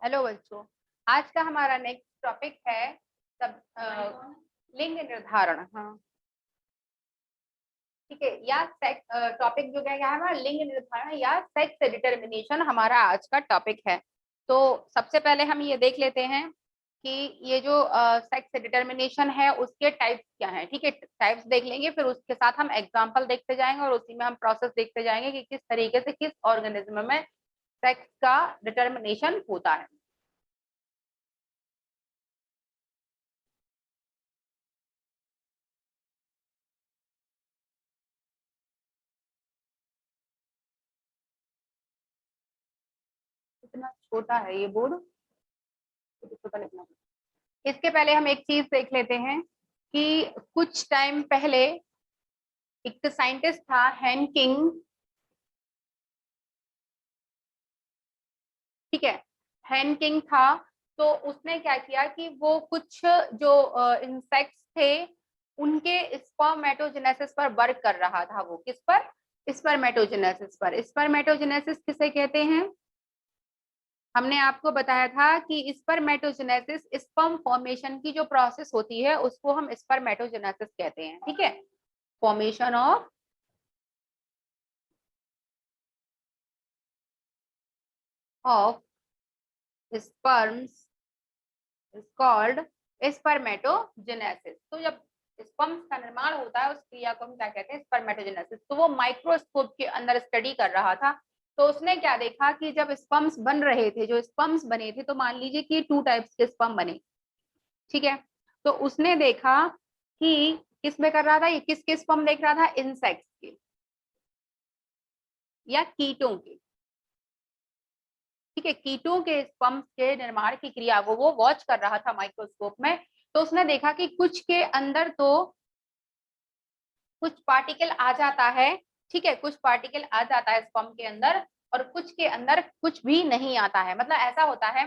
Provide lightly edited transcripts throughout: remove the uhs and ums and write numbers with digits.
Hello बच्चों, आज का हमारा नेक्स्ट टॉपिक है सब लिंग निर्धारण। हाँ ठीक है, या सेक्स टॉपिक जो क्या है हमारा लिंग निर्धारण या सेक्स डिटर्मिनेशन हमारा आज का टॉपिक है। तो सबसे पहले हम ये देख लेते हैं कि ये जो सेक्स डिटर्मिनेशन है उसके टाइप्स क्या हैं। ठीक है, टाइप्स देख लेंगे, फिर उसके साथ हम एग्जांपल देखते जाएंगे और उसी में हम प्रोसेस देखते जाएंगे कि किस तरीके से किस ऑर्गेनिज्म में सेक्स का डिटर्मिनेशन होता है। इतना छोटा है ये बोर्ड, तो छोटा लिखना पड़ेगा। इसके पहले हम एक चीज देख लेते हैं कि कुछ टाइम पहले एक साइंटिस्ट था हेनकिंग। ठीक है, हेनकिंग था। तो उसने क्या किया कि वो कुछ जो इंसेक्ट्स थे उनके स्पर्मेटोजेनेसिस पर वर्क कर रहा था। वो किस पर? स्पर्मेटोजेनेसिस पर। स्पर्मेटोजेनेसिस किसे कहते हैं? हमने आपको बताया था कि स्पर्मेटोजेनेसिस स्पर्म फॉर्मेशन की जो प्रोसेस होती है उसको हम स्पर्मेटोजेनेसिस कहते हैं। ठीक है, formation of sperms is called spermatogenesis. तो जब स्पर्म्स का निर्माण होता है उस क्रिया को हम क्या कहते हैं? स्पर्मेटोजेनेसिस। तो वो माइक्रोस्कोप के अंदर स्टडी कर रहा था। तो उसने क्या देखा कि जब स्पर्म्स बन रहे थे, जो स्पर्म्स बने थे, तो मान लीजिए कि टू टाइप्स के स्पर्म बने। ठीक है, तो उसने देखा कि किस में कर रहा था, ये किस स्पर्म देख रहा था? इंसेक्ट्स के या कीटों के। ठीक है, कीटों के स्पर्म्स के निर्माण की क्रिया को वो वॉच कर रहा था माइक्रोस्कोप में। तो उसने देखा कि कुछ के अंदर तो कुछ पार्टिकल आ जाता है। ठीक है, कुछ पार्टिकल आ जाता है स्पर्म के अंदर और कुछ के अंदर कुछ भी नहीं आता है। मतलब ऐसा होता है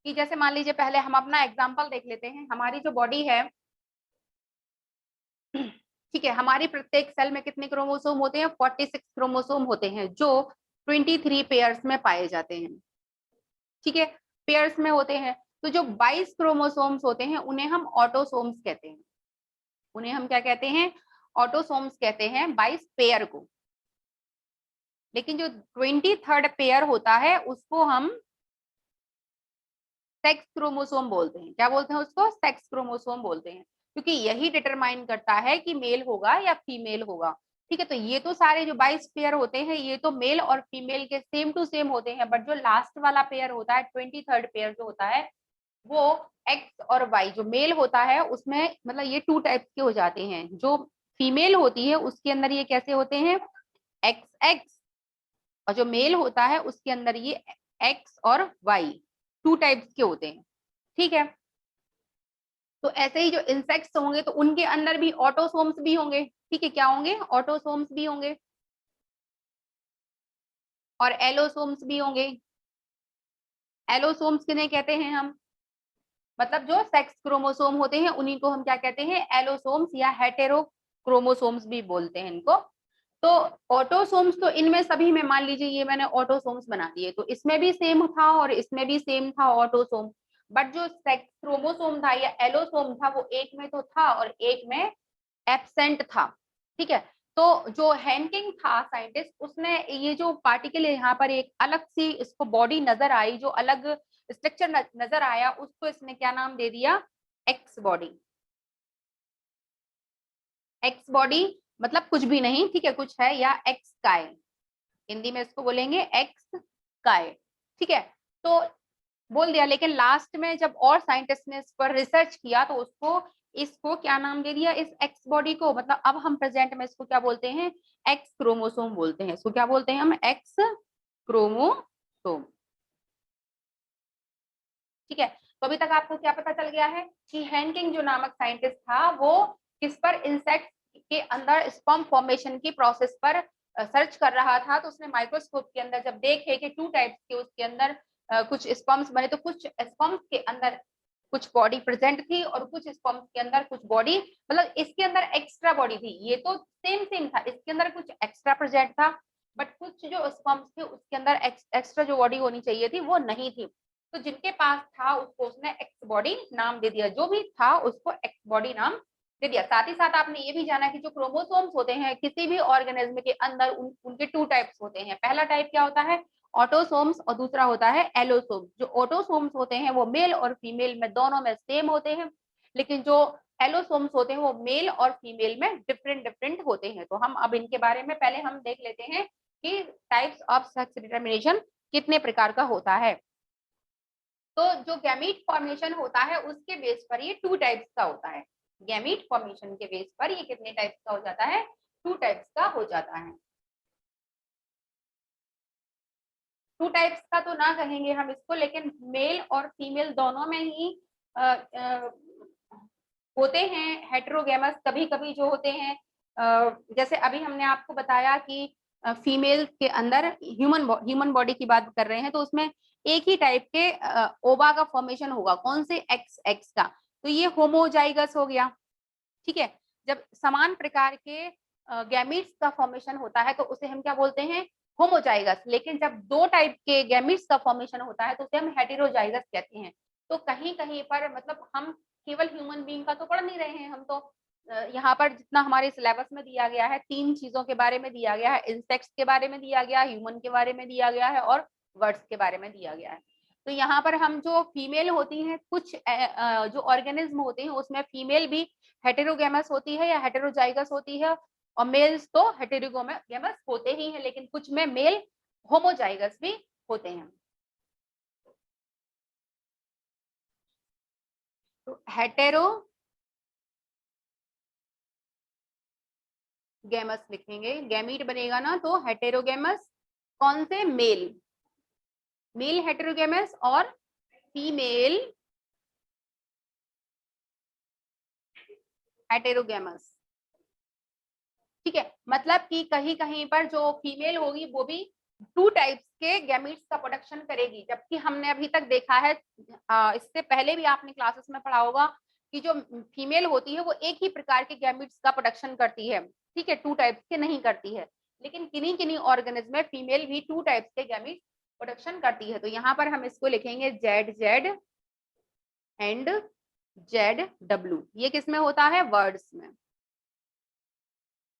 कि जैसे मान लीजिए, पहले हम अपना एग्जांपल देख लेते हैं। हमारी जो बॉडी है, ठीक है, हमारी प्रत्येक सेल में कितने क्रोमोसोम होते हैं? 46 क्रोमोसोम होते हैं जो 23 पेयर्स में पाए जाते हैं। ठीक है, पेयर्स में होते हैं। तो जो 22 क्रोमोसोम्स होते हैं उन्हें हम ऑटोसोम्स कहते हैं। उन्हें हम क्या कहते हैं? ऑटोसोम्स कहते हैं 22 पेयर को। लेकिन जो 23rd पेयर होता है उसको हम सेक्स क्रोमोसोम बोलते हैं। क्या बोलते हैं उसको? सेक्स क्रोमोसोम बोलते हैं, क्योंकि यही डिटरमाइन करता है कि मेल होगा या फीमेल होगा। ठीक है, तो ये तो सारे जो 22 पेयर होते हैं ये तो मेल और फीमेल के सेम टू सेम होते हैं। बट जो लास्ट वाला पेयर होता है, 23rd पेयर जो होता है, वो एक्स और वाई जो मेल होता है उसमें, मतलब ये टू टाइप्स के हो जाते हैं। जो फीमेल होती है उसके अंदर ये कैसे होते हैं? X x. और जो मेल होता है उसके अंदर ये एक्स और वाई, टू टाइप्स के होते हैं। ठीक है, तो ऐसे ही जो इंसेक्ट्स होंगे तो उनके अंदर भी ऑटोसोम्स भी होंगे। ठीक है, क्या होंगे? ऑटोसोम्स भी होंगे और एलोसोम्स भी होंगे। एलोसोम्स किन्हें कहते हैं हम? मतलब जो सेक्स क्रोमोसोम होते हैं उन्हीं को हम क्या कहते हैं? एलोसोम्स या हेटेरो क्रोमोसोम्स भी बोलते हैं इनको। तो ऑटोसोम्स तो इनमें सभी में, मान लीजिए ये मैंने ऑटोसोम्स बना दिए, तो इसमें भी सेम था और इसमें भी सेम था ऑटोसोम। बट जो सेक्स क्रोमोसोम था या एलोसोम था वो एक में तो था और एक में एब्सेंट था। ठीक है, तो जो हैंकिंग था साइंटिस्ट, उसने ये जो पार्टिकल यहाँ पर एक अलग सी इसको बॉडी नजर आई, जो अलग स्ट्रक्चर नजर आया, उसको इसने क्या नाम दे दिया? X body. एक्स बॉडी मतलब कुछ भी नहीं, ठीक है, कुछ है, या एक्स काय, हिंदी में इसको बोलेंगे एक्स काय। ठीक है, तो बोल दिया। लेकिन लास्ट में जब और साइंटिस्ट ने इस पर रिसर्च किया तो उसको इसको क्या नाम दे दिया? इस एक्स बॉडी को, मतलब अब हम प्रेजेंट में इसको क्या बोलते हैं? एक्स क्रोमोसोम बोलते हैं। इसको क्या बोलते हैं हम? X chromosome. ठीक है, तो अभी तक आपको क्या पता चल गया है कि हैंकिंग जो नामक साइंटिस्ट था वो किस पर? इंसेक्ट के अंदर स्पर्म फॉर्मेशन की प्रोसेस पर सर्च कर रहा था। तो उसने माइक्रोस्कोप के अंदर जब देखे कि टू टाइप्स के उसके अंदर कुछ स्पर्म्स बने, तो कुछ स्पर्म्स के अंदर कुछ बॉडी प्रेजेंट थी और कुछ स्पर्म्स के अंदर कुछ बॉडी, मतलब इसके अंदर एक्स्ट्रा बॉडी थी। ये तो सेम सेम था, इसके अंदर कुछ एक्स्ट्रा प्रेजेंट था, बट कुछ जो स्पर्म्स थे उसके अंदर एक्स्ट्रा जो बॉडी होनी चाहिए थी वो नहीं थी। तो जिनके पास था उसको उसने एक्स बॉडी नाम दे दिया, जो भी था उसको एक्स बॉडी नाम दे दिया। साथ ही साथ आपने ये भी जाना कि जो क्रोमोसोम्स होते हैं किसी भी ऑर्गेनिज्म के अंदर उनके टू टाइप्स होते हैं। पहला टाइप क्या होता है, ऑटोसोम्स, और दूसरा होता है एलोसोम्स। जो ऑटोसोम्स होते हैं वो मेल और फीमेल में दोनों में सेम होते हैं, लेकिन जो एलोसोम्स होते हैं वो मेल और फीमेल में डिफरेंट डिफरेंट होते हैं। तो हम अब इनके बारे में पहले हम देख लेते हैं कि टाइप्स ऑफ सेक्स डिटरमिनेशन कितने प्रकार का होता है। तो जो गैमीट फॉर्मेशन होता है उसके बेस पर ये टू टाइप्स का होता है। गैमीट फॉर्मेशन के बेस पर ये कितने टाइप्स का हो जाता है, टू टाइप्स का हो जाता है। टू टाइप्स का तो ना कहेंगे हम इसको, लेकिन मेल और फीमेल दोनों में ही होते हैं हेटेरोगेमस। कभी कभी जो होते हैं जैसे अभी हमने आपको बताया कि फीमेल के अंदर ह्यूमन बॉडी की बात कर रहे हैं, तो उसमें एक ही टाइप के ओवा का फॉर्मेशन होगा, कौन से एक्स एक्स का, तो ये होमोजाइगस हो गया। ठीक है, जब समान प्रकार के गैमीट्स का फॉर्मेशन होता है तो उसे हम क्या बोलते हैं, होमोजाइगस। लेकिन जब दो टाइप के गैमीट्स का फॉर्मेशन होता है तो उसे हम हेटेरोजाइगस कहते हैं। तो कहीं कहीं पर मतलब हम केवल ह्यूमन बीइंग का तो पढ़ नहीं रहे हैं, हम तो यहाँ पर जितना हमारे सिलेबस में दिया गया है, तीन चीजों के बारे में दिया गया है, इंसेक्ट्स के बारे में दिया गया है, ह्यूमन के बारे में दिया गया है और वर्ड्स के बारे में दिया गया है। तो यहाँ पर हम जो फीमेल होती हैं, कुछ जो ऑर्गेनिज्म होते हैं उसमें फीमेल भी हेटेरोगेमस होती है या हेटेरोजाइगस होती है, और मेल्स तो हेटेरोगेमस होते ही हैं, लेकिन कुछ में मेल होमोजाइगस भी होते हैं। तो हेटेरोगेमस लिखेंगे, गैमीट बनेगा ना तो हेटेरोगेमस, कौन से, मेल, मेल हेटेरोगेमस और फीमेल हेटेरोगेमस। ठीक है, मतलब कि कहीं कहीं पर जो फीमेल होगी वो भी टू टाइप्स के गैमीट्स का प्रोडक्शन करेगी, जबकि हमने अभी तक देखा है, इससे पहले भी आपने क्लासेस में पढ़ा होगा कि जो फीमेल होती है वो एक ही प्रकार के गैमीट्स का प्रोडक्शन करती है। ठीक है, टू टाइप्स के नहीं करती है, लेकिन किन्हीं किन्हीं ऑर्गेनिज्म में फीमेल भी टू टाइप्स के गैमीट्स प्रोडक्शन करती है। तो यहाँ पर हम इसको लिखेंगे Z Z and Z W. ये किस में होता है, वर्ड्स में।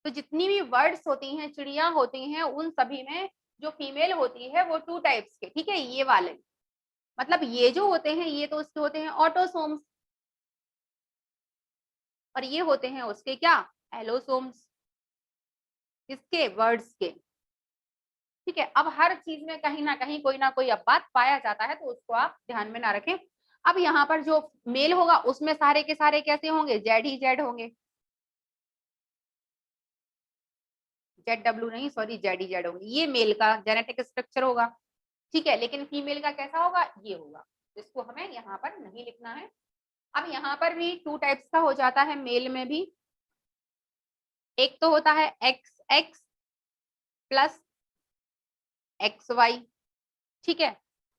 तो जितनी भी वर्ड्स होती हैं, चिड़िया होती हैं, उन सभी में जो फीमेल होती है वो टू टाइप्स के, ठीक है, ये वाले, मतलब ये जो होते हैं ये तो उसके होते हैं ऑटोसोम्स, और ये होते हैं उसके क्या, एलोसोम्स, किसके, वर्ड्स के। ठीक है, अब हर चीज में कहीं ना कहीं कोई ना कोई अब बात पाया जाता है, तो उसको आप ध्यान में ना रखें। अब यहाँ पर जो मेल होगा उसमें सारे के सारे कैसे होंगे, जेड ही जेड होंगे, जेड डब्ल्यू नहीं, सॉरी, जेड ही जेड होंगे, ये मेल का जेनेटिक स्ट्रक्चर होगा। ठीक है, लेकिन फीमेल का कैसा होगा, ये होगा, जिसको हमें यहाँ पर नहीं लिखना है। अब यहाँ पर भी टू टाइप्स का हो जाता है मेल में भी, एक तो होता है X X plus X Y. ठीक है,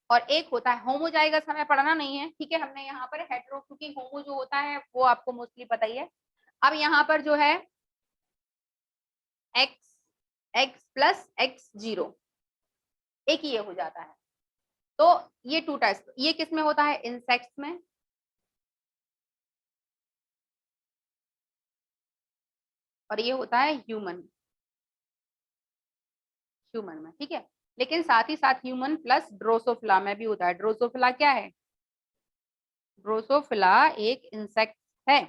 और एक होता है होमोजाइगस, हमें पढ़ना नहीं है, ठीक है, हमने यहाँ पर हेटेरो, क्योंकि होमो जो होता है वो आपको मोस्टली पता ही है। अब यहाँ पर जो है X X plus x zero, एक ये हो जाता है। तो ये टू टाइप्स, ये किस में होता है, इंसेक्ट्स में, और ये होता है ह्यूमन, ह्यूमन में। ठीक है, लेकिन साथ ही साथ ह्यूमन प्लस ड्रोसोफिला में भी होता है। ड्रोसोफिला क्या है, ड्रोसोफिला एक इंसेक्ट है,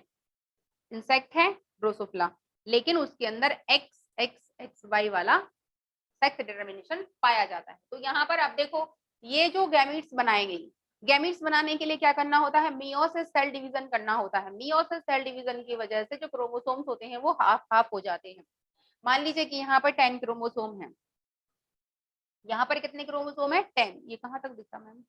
इंसेक्ट है ड्रोसोफिला, लेकिन उसके अंदर एक्स एक्स एक्स वाई वाला सेक्स डिटरमिनेशन पाया जाता है। तो यहाँ पर आप देखो, ये जो गैमीट्स बनाएंगे, गैमीट्स बनाने के लिए क्या करना होता है, मियोसिस सेल डिवीजन करना होता है। मियोसिस सेल डिवीजन की वजह से जो क्रोमोसोम्स होते हैं वो हाफ हाफ हो जाते हैं। मान लीजिए कि यहाँ पर 10 क्रोमोसोम है, यहाँ पर कितने क्रोमोसोम है, 10, ये कहाँ तक दिखा मैम,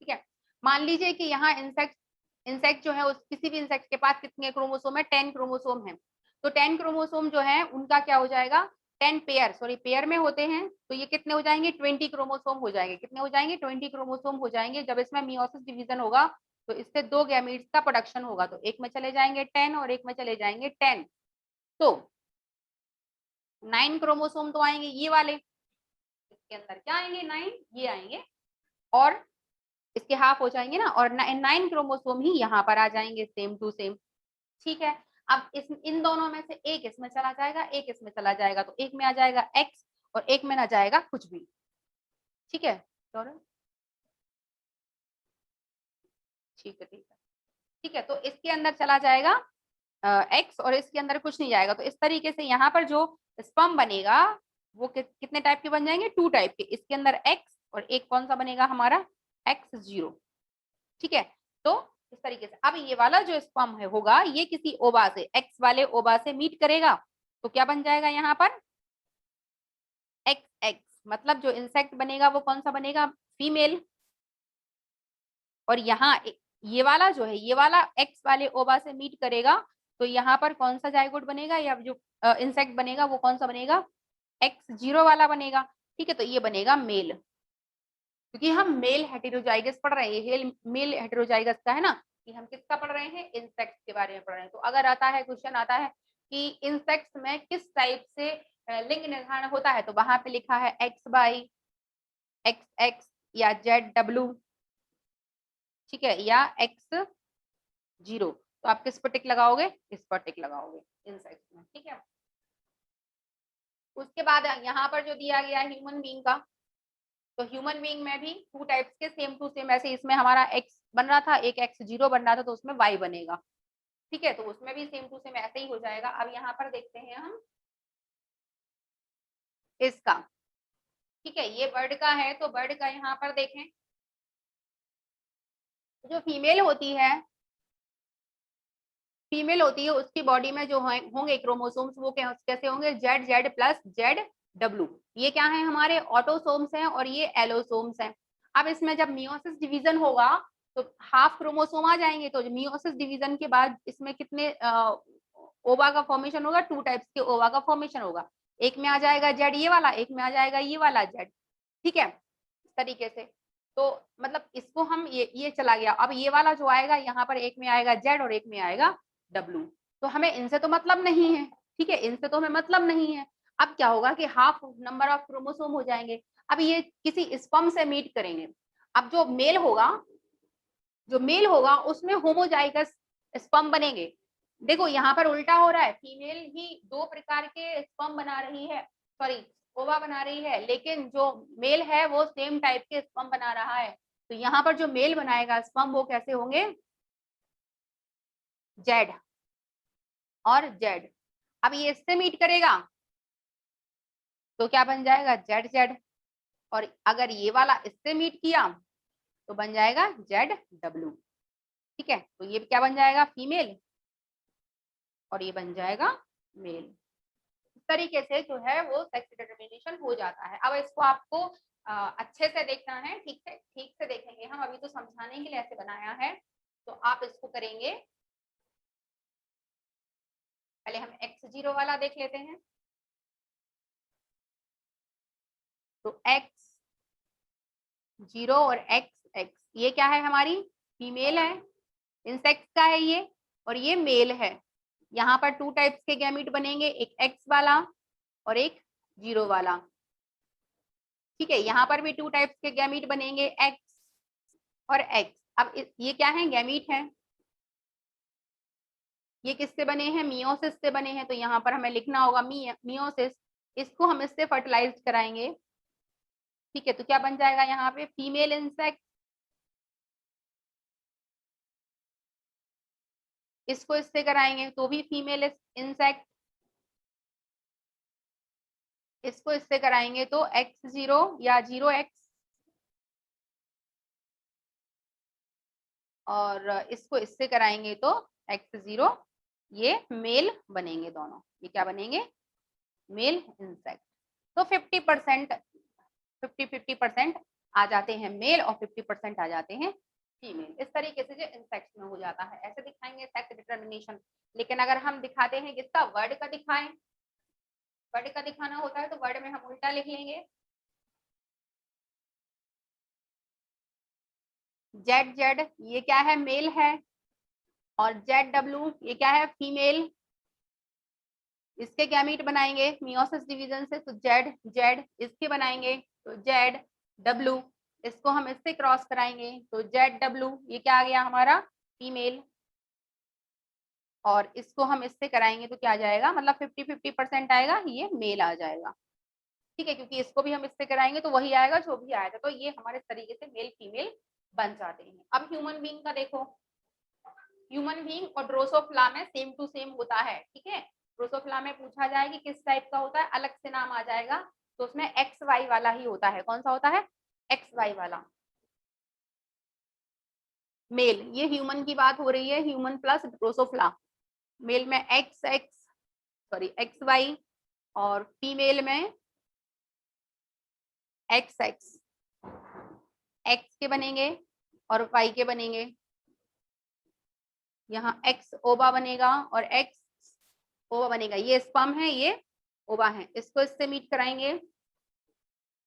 ठीक है। मान लीजिए कि यहाँ इंसेक्ट, इंसेक्ट जो है उस किसी भी इंसेक्ट के पास कितने क्रोमोसोम है, 10 क्रोमोसोम है। तो 10 क्रोमोसोम जो है उनका क्या हो जाएगा, 10 पेयर, सॉरी पेयर में होते हैं, तो ये कितने हो जाएंगे, 20 क्रोमोसोम हो जाएंगे। कितने हो जाएंगे, 20 क्रोमोसोम हो जाएंगे। जब इसमें मियोसिस डिवीजन होगा तो इससे दो गैमीट्स का प्रोडक्शन होगा, तो एक में चले जाएंगे 10 और एक में चले जाएंगे 10। तो 9 क्रोमोसोम तो आएंगे ये वाले, इसके अंदर क्या आएंगे 9 ये आएंगे, और इसके हाफ हो जाएंगे ना, और 9 क्रोमोसोम ही यहाँ पर आ जाएंगे सेम टू सेम। ठीक है, अब इस इन दोनों में से एक इसमें चला जाएगा, एक इसमें चला जाएगा, तो एक में आ जाएगा एक्स और एक में ना जाएगा कुछ भी। ठीक है, ठीक है, ठीक है, ठीक है, तो इसके अंदर चला जाएगा एक्स और इसके अंदर कुछ नहीं जाएगा। तो इस तरीके से यहाँ पर जो स्पर्म बनेगा वो कितने टाइप के बन जाएंगे, 2 टाइप के। इसके अंदर एक्स और एक कौन सा बनेगा हमारा X0। ठीक है, तो इस तरीके से अब ये वाला जो स्पर्म है होगा ये किसी ओवा से, एक्स वाले ओवा से मीट करेगा, तो क्या बन जाएगा यहाँ पर XX, मतलब जो इंसेक्ट बनेगा वो कौन सा बनेगा, फीमेल। और यहाँ ये वाला जो है, ये वाला एक्स वाले ओवा से मीट करेगा, तो यहाँ पर कौन सा जाइगोट बनेगा, या जो इंसेक्ट बनेगा वो कौन सा बनेगा, X0 वाला बनेगा। ठीक है, तो ये बनेगा मेल, क्योंकि हम मेल हेटेरोजाइगस पढ़ रहे हैं, ये मेल हेटेरोजाइगस का है ना, कि हम किसका पढ़ रहे हैं, इंसेक्ट के बारे में पढ़ रहे हैं। तो अगर आता है क्वेश्चन आता है कि इंसेक्ट्स में किस टाइप से लिंग निर्धारण होता है, तो वहां पे लिखा है XY, XX या ZW, ठीक है, या X0, तो आप किस पर टिक लगाओगे, इस पर टिक लगाओगे इंसेक्ट्स में। ठीक है, उसके बाद यहाँ पर जो दिया गया ह्यूमन बीइंग का, तो ह्यूमन बीइंग में भी 2 टाइप्स के सेम टू सेम, ऐसे इसमें हमारा X बन रहा था, एक X0 बन रहा था, तो उसमें Y बनेगा। ठीक है, तो उसमें भी सेम टू सेम ऐसे ही हो जाएगा। अब यहाँ पर देखते हैं हम इसका। ठीक है, ये बर्ड का है, तो बर्ड का यहाँ पर देखें, जो फीमेल होती है, फीमेल होती है उसकी बॉडी में जो होंगे क्रोमोसोम्स वो कैसे होंगे, ZZ प्लस ZW। ये क्या है, हमारे ऑटोसोम्स हैं और ये एलोसोम्स हैं। अब इसमें जब मियोसिस डिवीजन होगा तो हाफ क्रोमोसोम आ जाएंगे, तो मियोसिस डिवीजन के बाद इसमें कितने ओवा का फॉर्मेशन होगा, 2 टाइप्स के ओवा का फॉर्मेशन होगा। एक में आ जाएगा जेड ये वाला, एक में आ जाएगा ये वाला जेड। ठीक है, इस तरीके से। तो मतलब इसको हम ये चला गया। अब ये वाला जो आएगा यहाँ पर एक में आएगा जेड और एक में आएगा W। तो हमें इनसे तो मतलब नहीं है, ठीक है, इनसे तो हमें मतलब नहीं है। अब क्या होगा कि हाफ नंबर ऑफ क्रोमोसोम हो जाएंगे। अब ये किसी स्पर्म से मीट करेंगे। अब जो मेल होगा, जो मेल होगा उसमें होमोजाइगस स्पर्म बनेंगे। देखो यहाँ पर उल्टा हो रहा है, फीमेल ही 2 प्रकार के स्पर्म बना रही है, सॉरी ओवा बना रही है, लेकिन जो मेल है वो सेम टाइप के स्पर्म बना रहा है। तो यहाँ पर जो मेल बनाएगा स्पर्म वो कैसे होंगे, जेड और जेड। अब ये इससे मीट करेगा तो क्या बन जाएगा, जेड जेड। और अगर ये वाला इससे मीट किया तो बन जाएगा ZW। ठीक है, तो ये क्या बन जाएगा, फीमेल, और ये बन जाएगा मेल। इस तरीके से जो है वो सेक्स डिटरमिनेशन हो जाता है। अब इसको आपको अच्छे से देखना है, ठीक से देखेंगे हम, अभी तो समझाने के लिए ऐसे बनाया है, तो आप इसको करेंगे। पहले हम X0 वाला देख लेते हैं। तो X0 और XX ये क्या है, हमारी फीमेल है, इंसेक्ट का है ये, और ये मेल है। यहाँ पर 2 टाइप्स के गैमीट बनेंगे, एक X वाला और एक 0 वाला। ठीक है, यहाँ पर भी 2 टाइप्स के गैमीट बनेंगे, X और X। अब ये क्या है, गैमीट है, ये किससे बने हैं, मियोसिस से बने हैं, तो यहाँ पर हमें लिखना होगा मियोसिस। इसको हम इससे फर्टिलाइज कराएंगे। ठीक है, तो क्या बन जाएगा यहाँ पे, फीमेल इंसेक्ट। इसको इससे कराएंगे तो भी फीमेल इंसेक्ट। इसको इससे कराएंगे तो X0 या 0X, और इसको इससे कराएंगे तो X0। ये मेल बनेंगे दोनों, ये क्या बनेंगे, मेल इंसेक्ट। तो 50% 50-50% आ जाते हैं मेल और 50% आ जाते हैं फीमेल। इस तरीके से जो इंसेक्ट में हो जाता है, ऐसे दिखाएंगे सेक्स डिटरमिनेशन। लेकिन अगर हम दिखाते हैं किसका, वर्ड का दिखाएं, वर्ड का दिखाना होता है तो वर्ड में हम उल्टा लिख लेंगे, जेड जेड ये क्या है, मेल है, और ZW ये क्या है, फीमेल। इसके गैमीट बनाएंगे मियोसिस डिवीजन से, तो जेड जेड, इसके बनाएंगे तो जेड डब्ल्यू, इसको हम इससे क्रॉस कराएंगे तो जेड डब्ल्यू, ये क्या आ गया हमारा फीमेल, और इसको हम इससे कराएंगे तो क्या आ जाएगा, मतलब 50-50% आएगा, ये मेल आ जाएगा। ठीक है, क्योंकि इसको भी हम इससे कराएंगे तो वही आएगा जो भी आएगा, तो ये हमारे तरीके से मेल फीमेल बन जाते हैं। अब ह्यूमन बीइंग का देखो, ह्यूमन बीइंग और ड्रोसोफिला में सेम टू सेम होता है। ठीक है, ड्रोसोफिला में पूछा जाए कि किस टाइप का होता है, अलग से नाम आ जाएगा, तो उसमें एक्स वाई वाला ही होता है। कौन सा होता है, एक्स वाई वाला मेल। ये ह्यूमन की बात हो रही है, ह्यूमन प्लस ड्रोसोफिला। मेल में X X sorry X Y, और फीमेल में एक्स एक्स, एक्स के बनेंगे और वाई के बनेंगे। यहाँ एक्स ओवा बनेगा और एक्स ओवा बनेगा, ये स्पर्म है ये ओवा है, इसको इससे मीट कराएंगे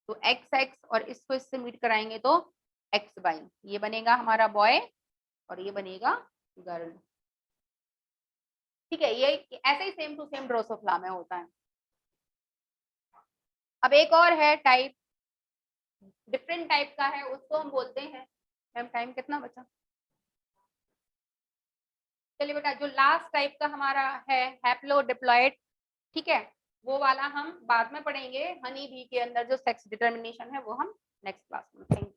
तो एक्स एक्स, और इसको इससे मीट कराएंगे तो एक्स वाई, ये बनेगा हमारा बॉय और ये बनेगा गर्ल। ठीक है, ये ऐसे ही सेम टू सेम ड्रोसोफिला में होता है। अब एक और है टाइप, डिफरेंट टाइप का है, उसको हम बोलते हैं, मैम टाइम कितना बचा, चलिए बेटा, जो लास्ट टाइप का हमारा है हैप्लोडिप्लॉइड, ठीक है, वो वाला हम बाद में पढ़ेंगे। हनी बी के अंदर जो सेक्स डिटर्मिनेशन है वो हम नेक्स्ट क्लास में। Thank you.